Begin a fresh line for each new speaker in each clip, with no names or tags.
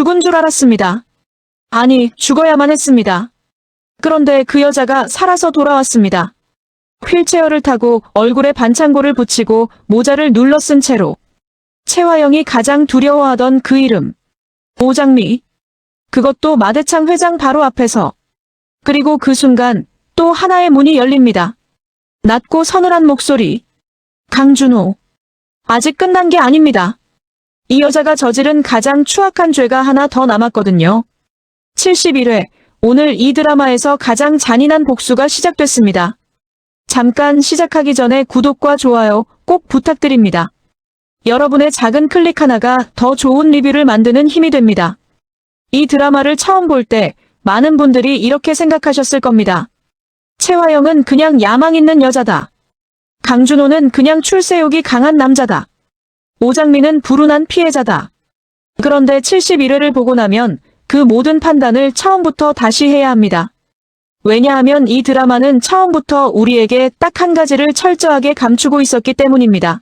죽은 줄 알았습니다. 아니, 죽어야만 했습니다. 그런데 그 여자가 살아서 돌아왔습니다. 휠체어를 타고 얼굴에 반창고를 붙이고 모자를 눌러 쓴 채로. 최화영이 가장 두려워하던 그 이름. 오장미. 그것도 마대창 회장 바로 앞에서. 그리고 그 순간 또 하나의 문이 열립니다. 낮고 서늘한 목소리. 강준호. 아직 끝난 게 아닙니다. 이 여자가 저지른 가장 추악한 죄가 하나 더 남았거든요. 71회. 오늘 이 드라마에서 가장 잔인한 복수가 시작됐습니다. 잠깐 시작하기 전에 구독과 좋아요 꼭 부탁드립니다. 여러분의 작은 클릭 하나가 더 좋은 리뷰를 만드는 힘이 됩니다. 이 드라마를 처음 볼 때 많은 분들이 이렇게 생각하셨을 겁니다. 최화영은 그냥 야망 있는 여자다. 강준호는 그냥 출세욕이 강한 남자다. 오장미는 불운한 피해자다. 그런데 71회를 보고 나면 그 모든 판단을 처음부터 다시 해야 합니다. 왜냐하면 이 드라마는 처음부터 우리에게 딱 한 가지를 철저하게 감추고 있었기 때문입니다.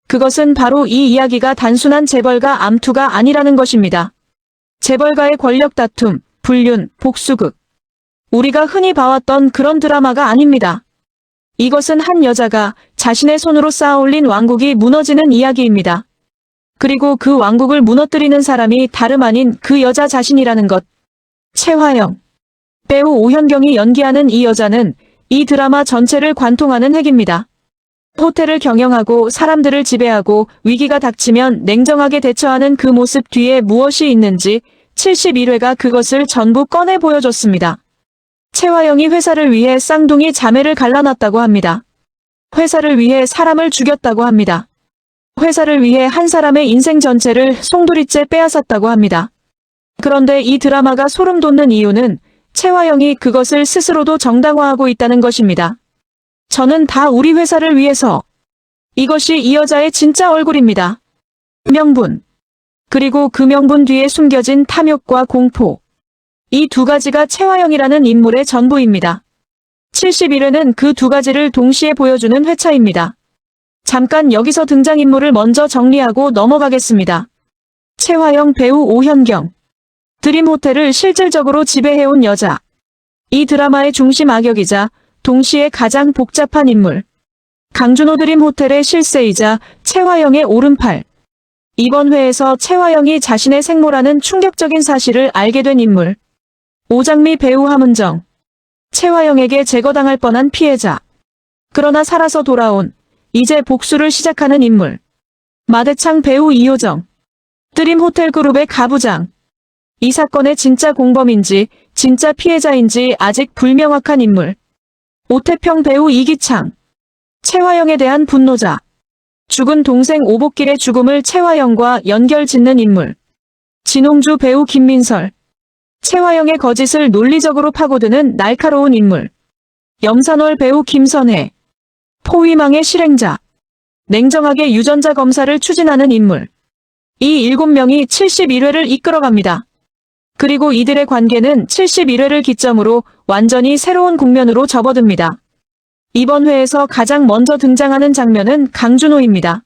그것은 바로 이 이야기가 단순한 재벌가 암투가 아니라는 것입니다. 재벌가의 권력 다툼, 불륜, 복수극. 우리가 흔히 봐왔던 그런 드라마가 아닙니다. 이것은 한 여자가 자신의 손으로 쌓아올린 왕국이 무너지는 이야기입니다. 그리고 그 왕국을 무너뜨리는 사람이 다름 아닌 그 여자 자신이라는 것. 최화영. 배우 오현경이 연기하는 이 여자는 이 드라마 전체를 관통하는 핵입니다. 호텔을 경영하고 사람들을 지배하고 위기가 닥치면 냉정하게 대처하는 그 모습 뒤에 무엇이 있는지 71회가 그것을 전부 꺼내 보여줬습니다. 최화영이 회사를 위해 쌍둥이 자매를 갈라놨다고 합니다. 회사를 위해 사람을 죽였다고 합니다. 회사를 위해 한 사람의 인생 전체를 송두리째 빼앗았다고 합니다. 그런데 이 드라마가 소름 돋는 이유는 최화영이 그것을 스스로도 정당화하고 있다는 것입니다. 저는 다 우리 회사를 위해서. 이것이 이 여자의 진짜 얼굴입니다. 명분. 그리고 그 명분 뒤에 숨겨진 탐욕과 공포. 이 두 가지가 최화영이라는 인물의 전부입니다. 71회는 그 두 가지를 동시에 보여주는 회차입니다. 잠깐 여기서 등장인물을 먼저 정리하고 넘어가겠습니다. 최화영 배우 오현경. 드림호텔을 실질적으로 지배해온 여자. 이 드라마의 중심 악역이자 동시에 가장 복잡한 인물. 강준호 드림호텔의 실세이자 최화영의 오른팔. 이번 회에서 최화영이 자신의 생모라는 충격적인 사실을 알게 된 인물. 오장미 배우 함은정. 최화영에게 제거당할 뻔한 피해자. 그러나 살아서 돌아온, 이제 복수를 시작하는 인물. 마대창 배우 이효정. 드림호텔그룹의 가부장. 이 사건의 진짜 공범인지 진짜 피해자인지 아직 불명확한 인물. 오태평 배우 이기창. 최화영에 대한 분노자. 죽은 동생 오복길의 죽음을 최화영과 연결 짓는 인물. 진홍주 배우 김민설. 최화영의 거짓을 논리적으로 파고드는 날카로운 인물. 염산월 배우 김선혜. 포위망의 실행자. 냉정하게 유전자 검사를 추진하는 인물. 이 7명이 71회를 이끌어갑니다. 그리고 이들의 관계는 71회를 기점으로 완전히 새로운 국면으로 접어듭니다. 이번 회에서 가장 먼저 등장하는 장면은 강준호입니다.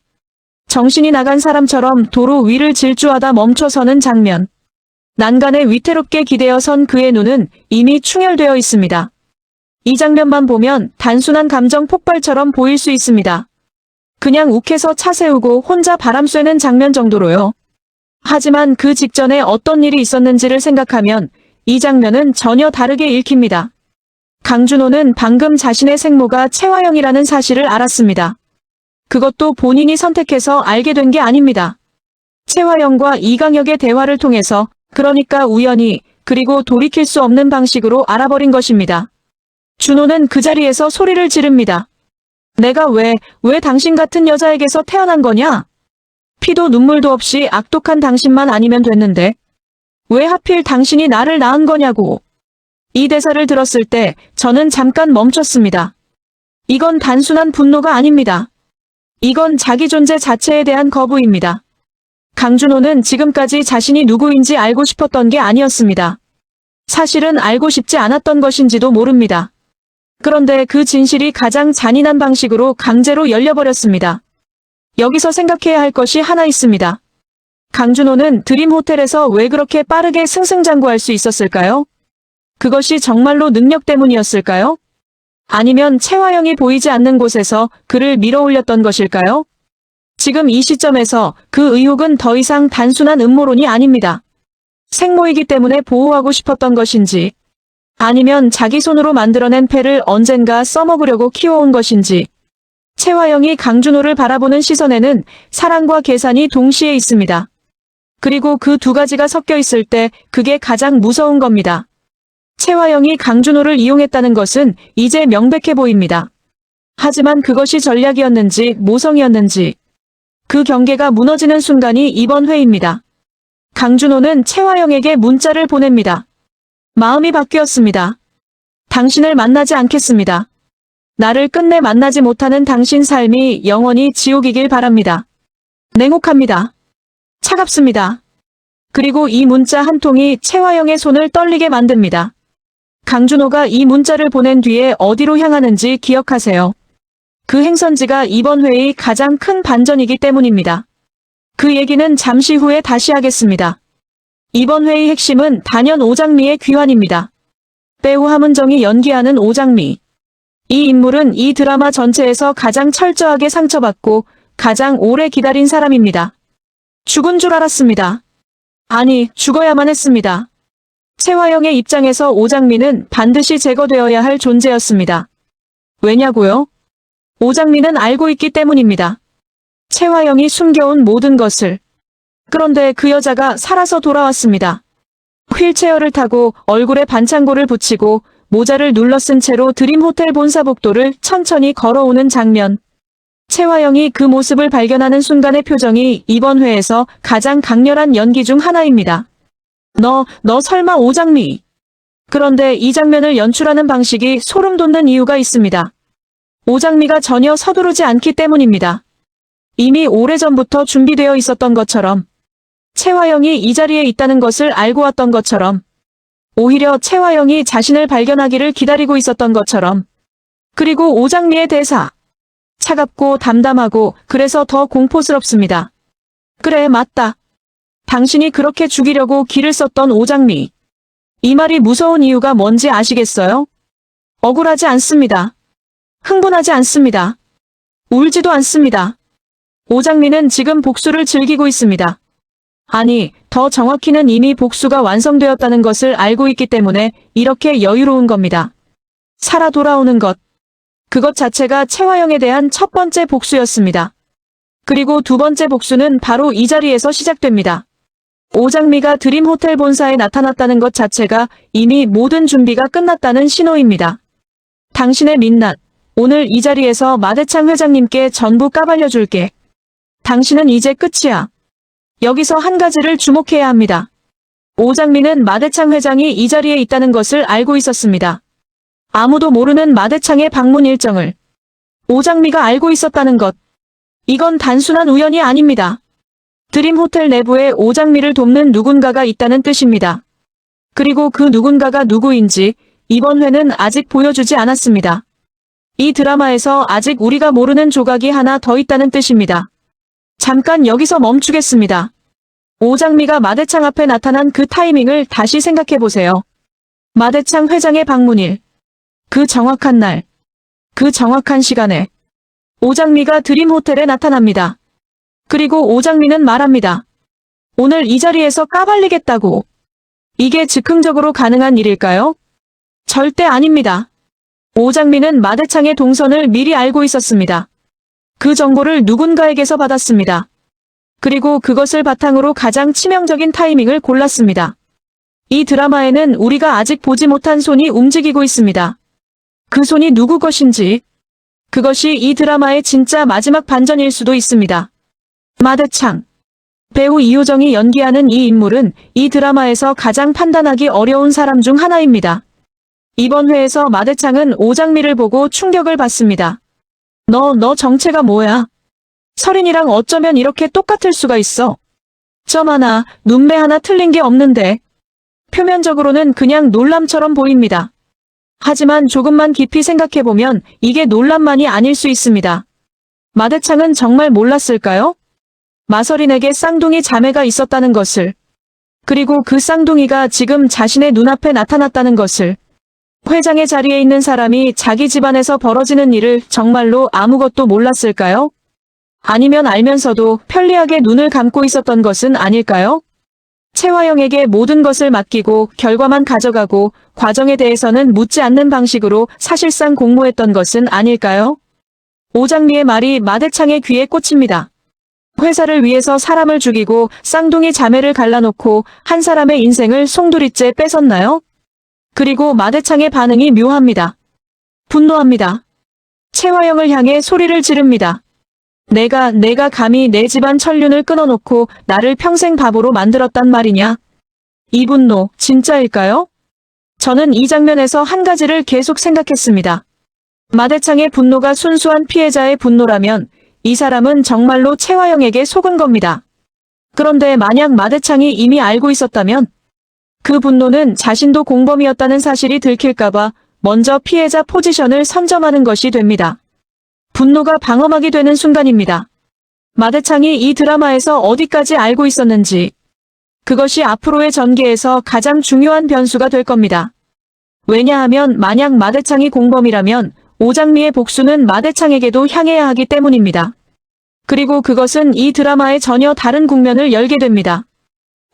정신이 나간 사람처럼 도로 위를 질주하다 멈춰서는 장면. 난간에 위태롭게 기대어 선 그의 눈은 이미 충혈되어 있습니다. 이 장면만 보면 단순한 감정 폭발처럼 보일 수 있습니다. 그냥 욱해서 차 세우고 혼자 바람 쐬는 장면 정도로요. 하지만 그 직전에 어떤 일이 있었는지를 생각하면 이 장면은 전혀 다르게 읽힙니다. 강준호는 방금 자신의 생모가 최화영이라는 사실을 알았습니다. 그것도 본인이 선택해서 알게 된 게 아닙니다. 최화영과 이강혁의 대화를 통해서, 그러니까 우연히, 그리고 돌이킬 수 없는 방식으로 알아버린 것입니다. 준호는 그 자리에서 소리를 지릅니다. 내가 왜 당신 같은 여자에게서 태어난 거냐? 피도 눈물도 없이 악독한 당신만 아니면 됐는데 왜 하필 당신이 나를 낳은 거냐고. 이 대사를 들었을 때 저는 잠깐 멈췄습니다. 이건 단순한 분노가 아닙니다. 이건 자기 존재 자체에 대한 거부입니다. 강준호는 지금까지 자신이 누구인지 알고 싶었던 게 아니었습니다. 사실은 알고 싶지 않았던 것인지도 모릅니다. 그런데 그 진실이 가장 잔인한 방식으로 강제로 열려버렸습니다. 여기서 생각해야 할 것이 하나 있습니다. 강준호는 드림호텔에서 왜 그렇게 빠르게 승승장구할 수 있었을까요? 그것이 정말로 능력 때문이었을까요? 아니면 채화영이 보이지 않는 곳에서 그를 밀어올렸던 것일까요? 지금 이 시점에서 그 의혹은 더 이상 단순한 음모론이 아닙니다. 생모이기 때문에 보호하고 싶었던 것인지, 아니면 자기 손으로 만들어낸 패를 언젠가 써먹으려고 키워온 것인지, 채화영이 강준호를 바라보는 시선에는 사랑과 계산이 동시에 있습니다. 그리고 그 두 가지가 섞여 있을 때 그게 가장 무서운 겁니다. 채화영이 강준호를 이용했다는 것은 이제 명백해 보입니다. 하지만 그것이 전략이었는지 모성이었는지 그 경계가 무너지는 순간이 이번 회입니다. 강준호는 채화영에게 문자를 보냅니다. 마음이 바뀌었습니다. 당신을 만나지 않겠습니다. 나를 끝내 만나지 못하는 당신 삶이 영원히 지옥이길 바랍니다. 냉혹합니다. 차갑습니다. 그리고 이 문자 한 통이 채화영의 손을 떨리게 만듭니다. 강준호가 이 문자를 보낸 뒤에 어디로 향하는지 기억하세요. 그 행선지가 이번 회의 가장 큰 반전이기 때문입니다. 그 얘기는 잠시 후에 다시 하겠습니다. 이번 회의 핵심은 단연 오장미의 귀환입니다. 배우 함은정이 연기하는 오장미. 이 인물은 이 드라마 전체에서 가장 철저하게 상처받고 가장 오래 기다린 사람입니다. 죽은 줄 알았습니다. 아니, 죽어야만 했습니다. 채화영의 입장에서 오장미는 반드시 제거되어야 할 존재였습니다. 왜냐고요? 오장미는 알고 있기 때문입니다. 채화영이 숨겨온 모든 것을. 그런데 그 여자가 살아서 돌아왔습니다. 휠체어를 타고 얼굴에 반창고를 붙이고 모자를 눌러 쓴 채로 드림호텔 본사 복도를 천천히 걸어오는 장면. 채화영이 그 모습을 발견하는 순간의 표정이 이번 회에서 가장 강렬한 연기 중 하나입니다. 너 설마 오장미. 그런데 이 장면을 연출하는 방식이 소름 돋는 이유가 있습니다. 오장미가 전혀 서두르지 않기 때문입니다. 이미 오래전부터 준비되어 있었던 것처럼, 채화영이 이 자리에 있다는 것을 알고 왔던 것처럼, 오히려 채화영이 자신을 발견하기를 기다리고 있었던 것처럼, 그리고 오장미의 대사. 차갑고 담담하고 그래서 더 공포스럽습니다. 그래, 맞다. 당신이 그렇게 죽이려고 기를 썼던 오장미. 이 말이 무서운 이유가 뭔지 아시겠어요? 억울하지 않습니다. 흥분하지 않습니다. 울지도 않습니다. 오장미는 지금 복수를 즐기고 있습니다. 아니, 더 정확히는 이미 복수가 완성되었다는 것을 알고 있기 때문에 이렇게 여유로운 겁니다. 살아 돌아오는 것. 그것 자체가 채화영에 대한 첫 번째 복수였습니다. 그리고 두 번째 복수는 바로 이 자리에서 시작됩니다. 오장미가 드림호텔 본사에 나타났다는 것 자체가 이미 모든 준비가 끝났다는 신호입니다. 당신의 민낯, 오늘 이 자리에서 마대창 회장님께 전부 까발려줄게. 당신은 이제 끝이야. 여기서 한 가지를 주목해야 합니다. 오장미는 마대창 회장이 이 자리에 있다는 것을 알고 있었습니다. 아무도 모르는 마대창의 방문 일정을 오장미가 알고 있었다는 것. 이건 단순한 우연이 아닙니다. 드림호텔 내부에 오장미를 돕는 누군가가 있다는 뜻입니다. 그리고 그 누군가가 누구인지 이번 회는 아직 보여주지 않았습니다. 이 드라마에서 아직 우리가 모르는 조각이 하나 더 있다는 뜻입니다. 잠깐 여기서 멈추겠습니다. 오장미가 마대창 앞에 나타난 그 타이밍을 다시 생각해보세요. 마대창 회장의 방문일. 그 정확한 날. 그 정확한 시간에. 오장미가 드림호텔에 나타납니다. 그리고 오장미는 말합니다. 오늘 이 자리에서 까발리겠다고. 이게 즉흥적으로 가능한 일일까요? 절대 아닙니다. 오장미는 마대창의 동선을 미리 알고 있었습니다. 그 정보를 누군가에게서 받았습니다. 그리고 그것을 바탕으로 가장 치명적인 타이밍을 골랐습니다. 이 드라마에는 우리가 아직 보지 못한 손이 움직이고 있습니다. 그 손이 누구 것인지. 그것이 이 드라마의 진짜 마지막 반전일 수도 있습니다. 마대창. 배우 이효정이 연기하는 이 인물은 이 드라마에서 가장 판단하기 어려운 사람 중 하나입니다. 이번 회에서 마대창은 오장미를 보고 충격을 받습니다. 너 정체가 뭐야? 설인이랑 어쩌면 이렇게 똑같을 수가 있어. 점 하나, 눈매 하나 틀린 게 없는데. 표면적으로는 그냥 놀람처럼 보입니다. 하지만 조금만 깊이 생각해보면 이게 놀람만이 아닐 수 있습니다. 마대창은 정말 몰랐을까요? 마서린에게 쌍둥이 자매가 있었다는 것을, 그리고 그 쌍둥이가 지금 자신의 눈앞에 나타났다는 것을, 회장의 자리에 있는 사람이 자기 집안에서 벌어지는 일을 정말로 아무것도 몰랐을까요? 아니면 알면서도 편리하게 눈을 감고 있었던 것은 아닐까요? 채화영에게 모든 것을 맡기고 결과만 가져가고 과정에 대해서는 묻지 않는 방식으로 사실상 공모했던 것은 아닐까요? 오장미의 말이 마대창의 귀에 꽂힙니다. 회사를 위해서 사람을 죽이고 쌍둥이 자매를 갈라놓고 한 사람의 인생을 송두리째 뺏었나요? 그리고 마대창의 반응이 묘합니다. 분노합니다. 채화영을 향해 소리를 지릅니다. 내가 감히 내 집안 천륜을 끊어놓고 나를 평생 바보로 만들었단 말이냐? 이 분노, 진짜일까요? 저는 이 장면에서 한 가지를 계속 생각했습니다. 마대창의 분노가 순수한 피해자의 분노라면 이 사람은 정말로 채화영에게 속은 겁니다. 그런데 만약 마대창이 이미 알고 있었다면 그 분노는 자신도 공범이었다는 사실이 들킬까봐 먼저 피해자 포지션을 선점하는 것이 됩니다. 분노가 방어막이 되는 순간입니다. 마대창이 이 드라마에서 어디까지 알고 있었는지, 그것이 앞으로의 전개에서 가장 중요한 변수가 될 겁니다. 왜냐하면 만약 마대창이 공범이라면 오장미의 복수는 마대창에게도 향해야 하기 때문입니다. 그리고 그것은 이 드라마의 전혀 다른 국면을 열게 됩니다.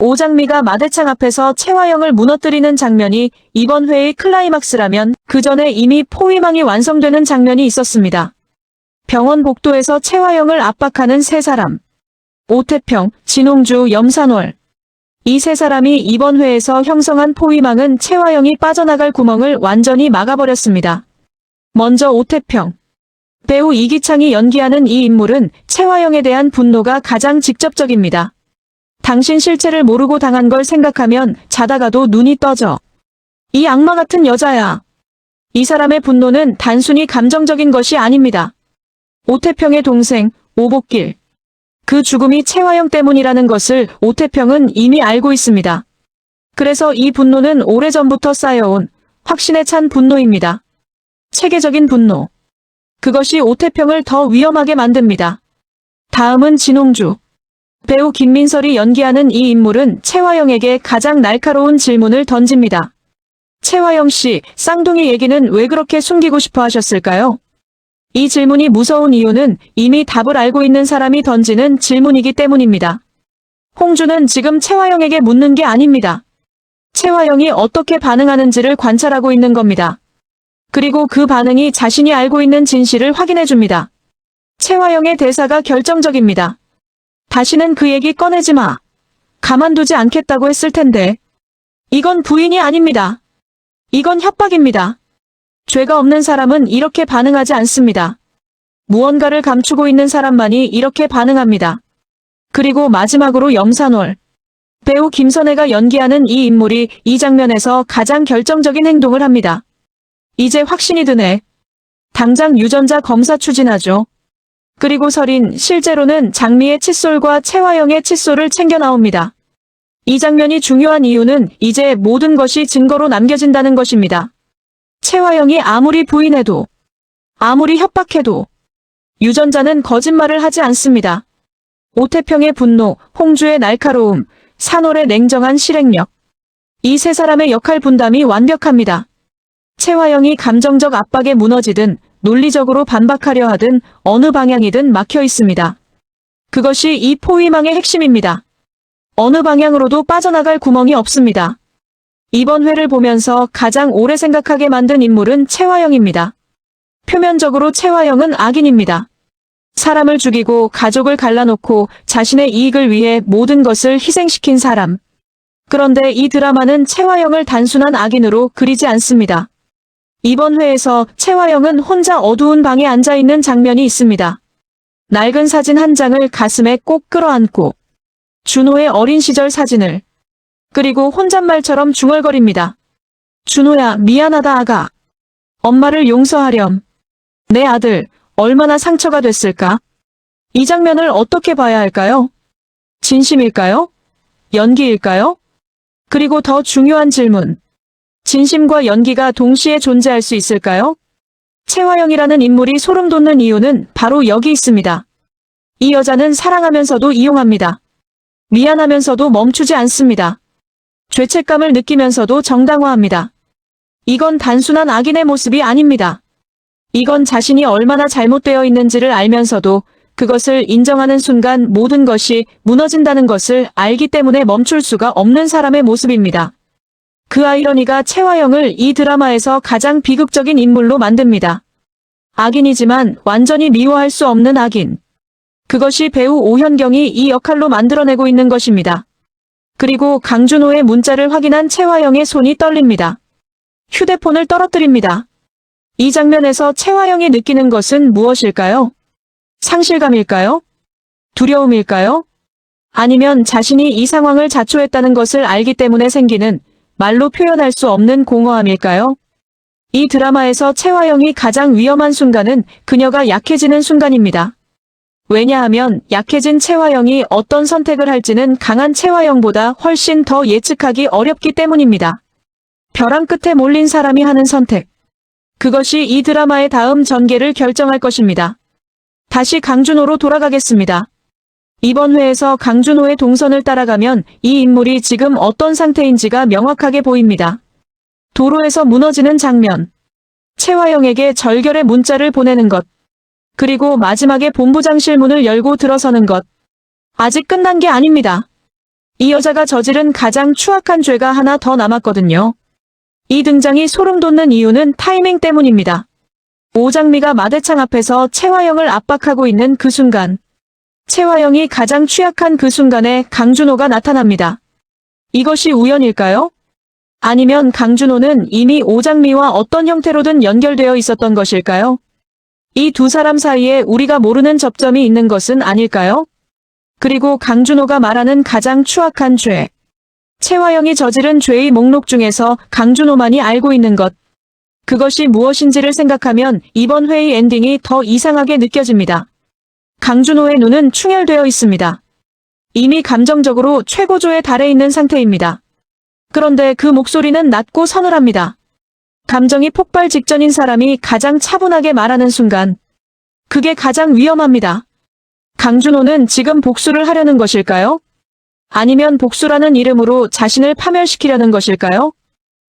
오장미가 마대창 앞에서 채화영을 무너뜨리는 장면이 이번 회의 클라이막스라면 그 전에 이미 포위망이 완성되는 장면이 있었습니다. 병원 복도에서 채화영을 압박하는 세 사람. 오태평, 진홍주, 염산월. 이 세 사람이 이번 회에서 형성한 포위망은 채화영이 빠져나갈 구멍을 완전히 막아버렸습니다. 먼저 오태평. 배우 이기창이 연기하는 이 인물은 채화영에 대한 분노가 가장 직접적입니다. 당신 실체를 모르고 당한 걸 생각하면 자다가도 눈이 떠져. 이 악마 같은 여자야. 이 사람의 분노는 단순히 감정적인 것이 아닙니다. 오태평의 동생, 오복길. 그 죽음이 채화영 때문이라는 것을 오태평은 이미 알고 있습니다. 그래서 이 분노는 오래전부터 쌓여온 확신에 찬 분노입니다. 체계적인 분노. 그것이 오태평을 더 위험하게 만듭니다. 다음은 진홍주. 배우 김민설이 연기하는 이 인물은 채화영에게 가장 날카로운 질문을 던집니다. 채화영 씨, 쌍둥이 얘기는 왜 그렇게 숨기고 싶어 하셨을까요? 이 질문이 무서운 이유는 이미 답을 알고 있는 사람이 던지는 질문이기 때문입니다. 홍주는 지금 채화영에게 묻는 게 아닙니다. 채화영이 어떻게 반응하는지를 관찰하고 있는 겁니다. 그리고 그 반응이 자신이 알고 있는 진실을 확인해 줍니다. 채화영의 대사가 결정적입니다. 다시는 그 얘기 꺼내지 마. 가만두지 않겠다고 했을 텐데. 이건 부인이 아닙니다. 이건 협박입니다. 죄가 없는 사람은 이렇게 반응하지 않습니다. 무언가를 감추고 있는 사람만이 이렇게 반응합니다. 그리고 마지막으로 염산월. 배우 김선혜가 연기하는 이 인물이 이 장면에서 가장 결정적인 행동을 합니다. 이제 확신이 드네. 당장 유전자 검사 추진하죠. 그리고 설인, 실제로는 장미의 칫솔과 채화영의 칫솔을 챙겨 나옵니다. 이 장면이 중요한 이유는 이제 모든 것이 증거로 남겨진다는 것입니다. 채화영이 아무리 부인해도, 아무리 협박해도 유전자는 거짓말을 하지 않습니다. 오태평의 분노, 홍주의 날카로움, 산월의 냉정한 실행력. 이 세 사람의 역할 분담이 완벽합니다. 채화영이 감정적 압박에 무너지든 논리적으로 반박하려 하든 어느 방향이든 막혀 있습니다. 그것이 이 포위망의 핵심입니다. 어느 방향으로도 빠져나갈 구멍이 없습니다. 이번 회를 보면서 가장 오래 생각하게 만든 인물은 채화영입니다. 표면적으로 채화영은 악인입니다. 사람을 죽이고 가족을 갈라놓고 자신의 이익을 위해 모든 것을 희생시킨 사람. 그런데 이 드라마는 채화영을 단순한 악인으로 그리지 않습니다. 이번 회에서 채화영은 혼자 어두운 방에 앉아있는 장면이 있습니다. 낡은 사진 한 장을 가슴에 꼭 끌어안고 준호의 어린 시절 사진을, 그리고 혼잣말처럼 중얼거립니다. 준호야, 미안하다 아가. 엄마를 용서하렴. 내 아들 얼마나 상처가 됐을까? 이 장면을 어떻게 봐야 할까요? 진심일까요? 연기일까요? 그리고 더 중요한 질문. 진심과 연기가 동시에 존재할 수 있을까요? 채화영이라는 인물이 소름 돋는 이유는 바로 여기 있습니다. 이 여자는 사랑하면서도 이용합니다. 미안하면서도 멈추지 않습니다. 죄책감을 느끼면서도 정당화합니다. 이건 단순한 악인의 모습이 아닙니다. 이건 자신이 얼마나 잘못되어 있는지를 알면서도 그것을 인정하는 순간 모든 것이 무너진다는 것을 알기 때문에 멈출 수가 없는 사람의 모습입니다. 그 아이러니가 채화영을 이 드라마에서 가장 비극적인 인물로 만듭니다. 악인이지만 완전히 미워할 수 없는 악인. 그것이 배우 오현경이 이 역할로 만들어내고 있는 것입니다. 그리고 강준호의 문자를 확인한 채화영의 손이 떨립니다. 휴대폰을 떨어뜨립니다. 이 장면에서 채화영이 느끼는 것은 무엇일까요? 상실감일까요? 두려움일까요? 아니면 자신이 이 상황을 자초했다는 것을 알기 때문에 생기는 말로 표현할 수 없는 공허함일까요? 이 드라마에서 채화영이 가장 위험한 순간은 그녀가 약해지는 순간입니다. 왜냐하면 약해진 채화영이 어떤 선택을 할지는 강한 채화영보다 훨씬 더 예측하기 어렵기 때문입니다. 벼랑 끝에 몰린 사람이 하는 선택. 그것이 이 드라마의 다음 전개를 결정할 것입니다. 다시 강준호로 돌아가겠습니다. 이번 회에서 강준호의 동선을 따라가면 이 인물이 지금 어떤 상태인지가 명확하게 보입니다. 도로에서 무너지는 장면. 채화영에게 절결의 문자를 보내는 것. 그리고 마지막에 본부장실 문을 열고 들어서는 것. 아직 끝난 게 아닙니다. 이 여자가 저지른 가장 추악한 죄가 하나 더 남았거든요. 이 등장이 소름 돋는 이유는 타이밍 때문입니다. 오장미가 마대창 앞에서 채화영을 압박하고 있는 그 순간. 채화영이 가장 취약한 그 순간에 강준호가 나타납니다. 이것이 우연일까요? 아니면 강준호는 이미 오장미와 어떤 형태로든 연결되어 있었던 것일까요? 이 두 사람 사이에 우리가 모르는 접점이 있는 것은 아닐까요? 그리고 강준호가 말하는 가장 추악한 죄. 채화영이 저지른 죄의 목록 중에서 강준호만이 알고 있는 것. 그것이 무엇인지를 생각하면 이번 회의 엔딩이 더 이상하게 느껴집니다. 강준호의 눈은 충혈되어 있습니다. 이미 감정적으로 최고조에 달해 있는 상태입니다. 그런데 그 목소리는 낮고 서늘합니다. 감정이 폭발 직전인 사람이 가장 차분하게 말하는 순간. 그게 가장 위험합니다. 강준호는 지금 복수를 하려는 것일까요? 아니면 복수라는 이름으로 자신을 파멸시키려는 것일까요?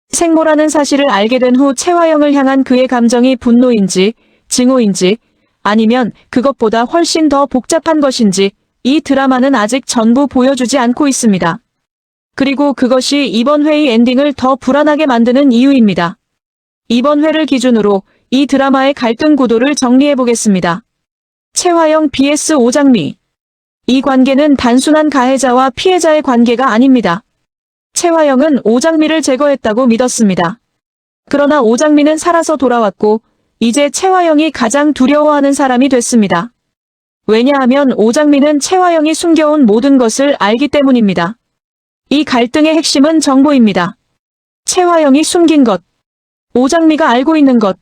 생모라는 사실을 알게 된 후 채화영을 향한 그의 감정이 분노인지, 증오인지, 아니면 그것보다 훨씬 더 복잡한 것인지 이 드라마는 아직 전부 보여주지 않고 있습니다. 그리고 그것이 이번 회의 엔딩을 더 불안하게 만드는 이유입니다. 이번 회를 기준으로 이 드라마의 갈등 구도를 정리해보겠습니다. 채화영 vs 오장미. 이 관계는 단순한 가해자와 피해자의 관계가 아닙니다. 채화영은 오장미를 제거했다고 믿었습니다. 그러나 오장미는 살아서 돌아왔고 이제 채화영이 가장 두려워하는 사람이 됐습니다. 왜냐하면 오장미는 채화영이 숨겨온 모든 것을 알기 때문입니다. 이 갈등의 핵심은 정보입니다. 채화영이 숨긴 것, 오장미가 알고 있는 것.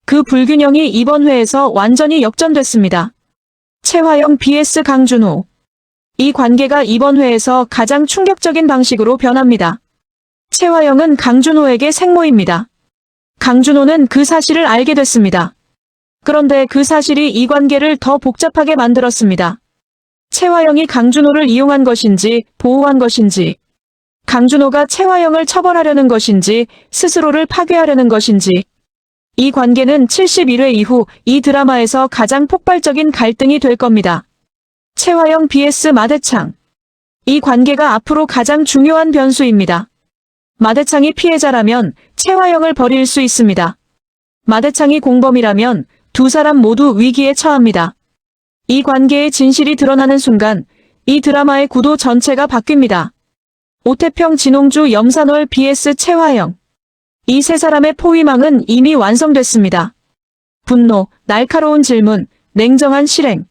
그 불균형이 이번 회에서 완전히 역전됐습니다. 채화영 vs 강준호. 이 관계가 이번 회에서 가장 충격적인 방식으로 변합니다. 채화영은 강준호에게 생모입니다. 강준호는 그 사실을 알게 됐습니다. 그런데 그 사실이 이 관계를 더 복잡하게 만들었습니다. 채화영이 강준호를 이용한 것인지 보호한 것인지, 강준호가 채화영을 처벌하려는 것인지 스스로를 파괴하려는 것인지, 이 관계는 71회 이후 이 드라마에서 가장 폭발적인 갈등이 될 겁니다. 채화영 vs 마대창. 이 관계가 앞으로 가장 중요한 변수입니다. 마대창이 피해자라면 채화영을 버릴 수 있습니다. 마대창이 공범이라면 두 사람 모두 위기에 처합니다. 이 관계의 진실이 드러나는 순간 이 드라마의 구도 전체가 바뀝니다. 오태평, 진홍주, 염산월 vs 채화영. 이 세 사람의 포위망은 이미 완성됐습니다. 분노, 날카로운 질문, 냉정한 실행.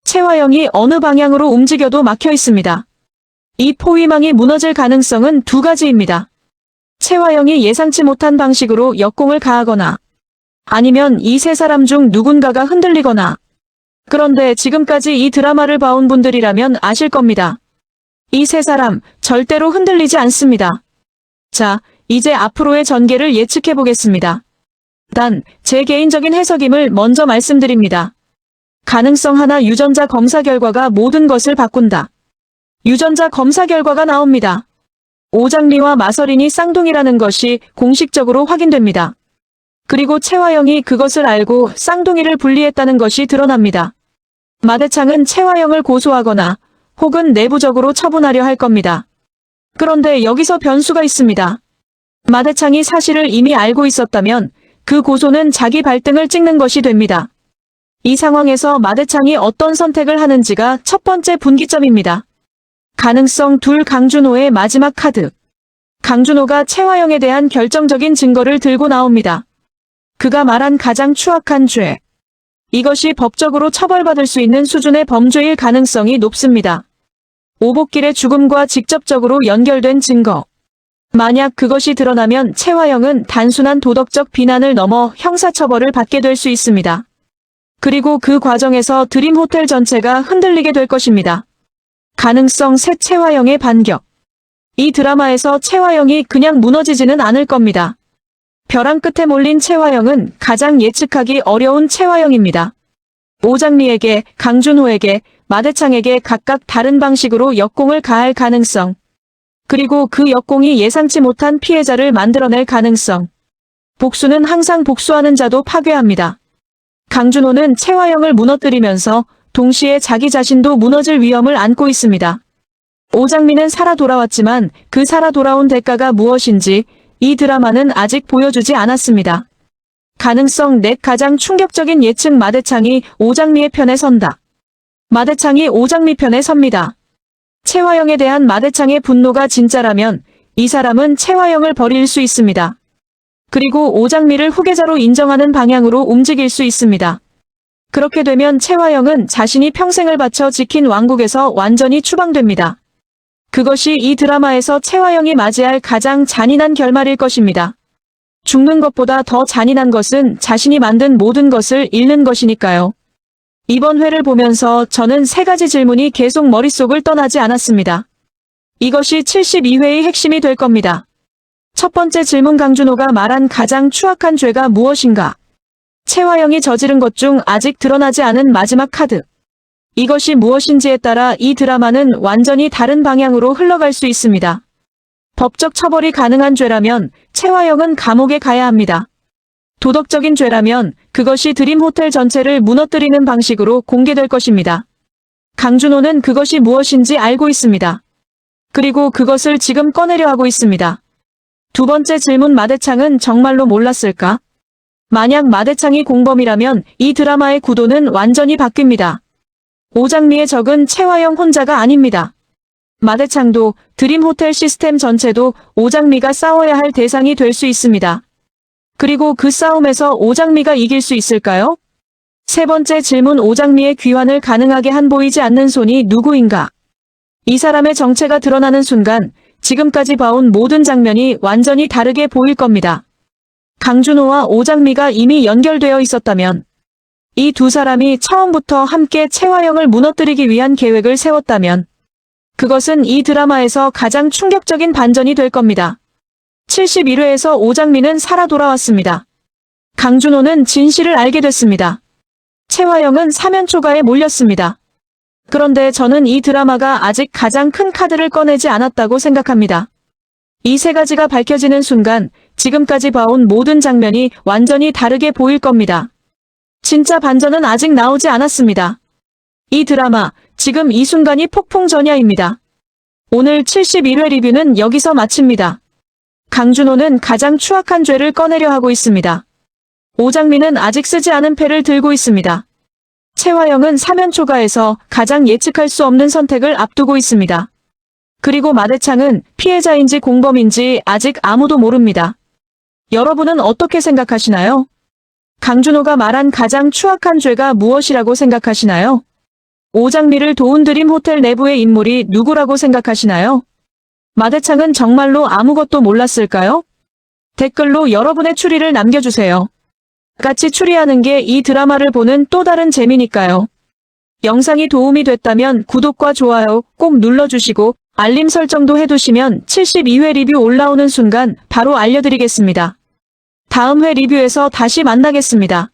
채화영이 어느 방향으로 움직여도 막혀 있습니다. 이 포위망이 무너질 가능성은 두 가지입니다. 채화영이 예상치 못한 방식으로 역공을 가하거나 아니면 이 세 사람 중 누군가가 흔들리거나. 그런데 지금까지 이 드라마를 봐온 분들이라면 아실 겁니다. 이 세 사람 절대로 흔들리지 않습니다. 자, 이제 앞으로의 전개를 예측해 보겠습니다. 단, 제 개인적인 해석임을 먼저 말씀드립니다. 가능성 하나 유전자 검사 결과가 모든 것을 바꾼다. 유전자 검사 결과가 나옵니다. 오장미와 마서린이 쌍둥이라는 것이 공식적으로 확인됩니다. 그리고 채화영이 그것을 알고 쌍둥이를 분리했다는 것이 드러납니다. 마대창은 채화영을 고소하거나 혹은 내부적으로 처분하려 할 겁니다. 그런데 여기서 변수가 있습니다. 마대창이 사실을 이미 알고 있었다면 그 고소는 자기 발등을 찍는 것이 됩니다. 이 상황에서 마대창이 어떤 선택을 하는지가 첫 번째 분기점입니다. 가능성 둘 강준호의 마지막 카드. 강준호가 채화영에 대한 결정적인 증거를 들고 나옵니다. 그가 말한 가장 추악한 죄. 이것이 법적으로 처벌받을 수 있는 수준의 범죄일 가능성이 높습니다. 오복길의 죽음과 직접적으로 연결된 증거. 만약 그것이 드러나면 채화영은 단순한 도덕적 비난을 넘어 형사처벌을 받게 될 수 있습니다. 그리고 그 과정에서 드림호텔 전체가 흔들리게 될 것입니다. 가능성 셋 채화영의 반격. 이 드라마에서 채화영이 그냥 무너지지는 않을 겁니다. 벼랑 끝에 몰린 채화영은 가장 예측하기 어려운 채화영입니다. 오장미에게, 강준호에게, 마대창에게 각각 다른 방식으로 역공을 가할 가능성. 그리고 그 역공이 예상치 못한 피해자를 만들어낼 가능성. 복수는 항상 복수하는 자도 파괴합니다. 강준호는 채화영을 무너뜨리면서 동시에 자기 자신도 무너질 위험을 안고 있습니다. 오장미는 살아 돌아왔지만 그 살아 돌아온 대가가 무엇인지 이 드라마는 아직 보여주지 않았습니다. 가능성 넷 가장 충격적인 예측 마대창이 오장미의 편에 선다. 마대창이 오장미 편에 섭니다. 채화영에 대한 마대창의 분노가 진짜라면 이 사람은 채화영을 버릴 수 있습니다. 그리고 오장미를 후계자로 인정하는 방향으로 움직일 수 있습니다. 그렇게 되면 채화영은 자신이 평생을 바쳐 지킨 왕국에서 완전히 추방됩니다. 그것이 이 드라마에서 채화영이 맞이할 가장 잔인한 결말일 것입니다. 죽는 것보다 더 잔인한 것은 자신이 만든 모든 것을 잃는 것이니까요. 이번 회를 보면서 저는 세 가지 질문이 계속 머릿속을 떠나지 않았습니다. 이것이 72회의 핵심이 될 겁니다. 첫 번째 질문, 강준호가 말한 가장 추악한 죄가 무엇인가? 채화영이 저지른 것 중 아직 드러나지 않은 마지막 카드. 이것이 무엇인지에 따라 이 드라마는 완전히 다른 방향으로 흘러갈 수 있습니다. 법적 처벌이 가능한 죄라면 채화영은 감옥에 가야 합니다. 도덕적인 죄라면 그것이 드림호텔 전체를 무너뜨리는 방식으로 공개될 것입니다. 강준호는 그것이 무엇인지 알고 있습니다. 그리고 그것을 지금 꺼내려 하고 있습니다. 두 번째 질문, 마대창은 정말로 몰랐을까? 만약 마대창이 공범이라면 이 드라마의 구도는 완전히 바뀝니다. 오장미의 적은 채화영 혼자가 아닙니다. 마대창도 드림호텔 시스템 전체도 오장미가 싸워야 할 대상이 될 수 있습니다. 그리고 그 싸움에서 오장미가 이길 수 있을까요? 세 번째 질문, 오장미의 귀환을 가능하게 한 보이지 않는 손이 누구인가? 이 사람의 정체가 드러나는 순간 지금까지 봐온 모든 장면이 완전히 다르게 보일 겁니다. 강준호와 오장미가 이미 연결되어 있었다면, 이 두 사람이 처음부터 함께 채화영을 무너뜨리기 위한 계획을 세웠다면 그것은 이 드라마에서 가장 충격적인 반전이 될 겁니다. 71회에서 오장미는 살아 돌아왔습니다. 강준호는 진실을 알게 됐습니다. 채화영은 사면초가에 몰렸습니다. 그런데 저는 이 드라마가 아직 가장 큰 카드를 꺼내지 않았다고 생각합니다. 이 세 가지가 밝혀지는 순간 지금까지 봐온 모든 장면이 완전히 다르게 보일 겁니다. 진짜 반전은 아직 나오지 않았습니다. 이 드라마, 지금 이 순간이 폭풍전야입니다. 오늘 71회 리뷰는 여기서 마칩니다. 강준호는 가장 추악한 죄를 꺼내려 하고 있습니다. 오장미는 아직 쓰지 않은 패를 들고 있습니다. 채화영은 사면초가에서 가장 예측할 수 없는 선택을 앞두고 있습니다. 그리고 마대창은 피해자인지 공범인지 아직 아무도 모릅니다. 여러분은 어떻게 생각하시나요? 강준호가 말한 가장 추악한 죄가 무엇이라고 생각하시나요? 오장미를 도운 드림호텔 내부의 인물이 누구라고 생각하시나요? 마대창은 정말로 아무것도 몰랐을까요? 댓글로 여러분의 추리를 남겨주세요. 같이 추리하는 게 이 드라마를 보는 또 다른 재미니까요. 영상이 도움이 됐다면 구독과 좋아요 꼭 눌러주시고 알림 설정도 해두시면 72회 리뷰 올라오는 순간 바로 알려드리겠습니다. 다음 회 리뷰에서 다시 만나겠습니다.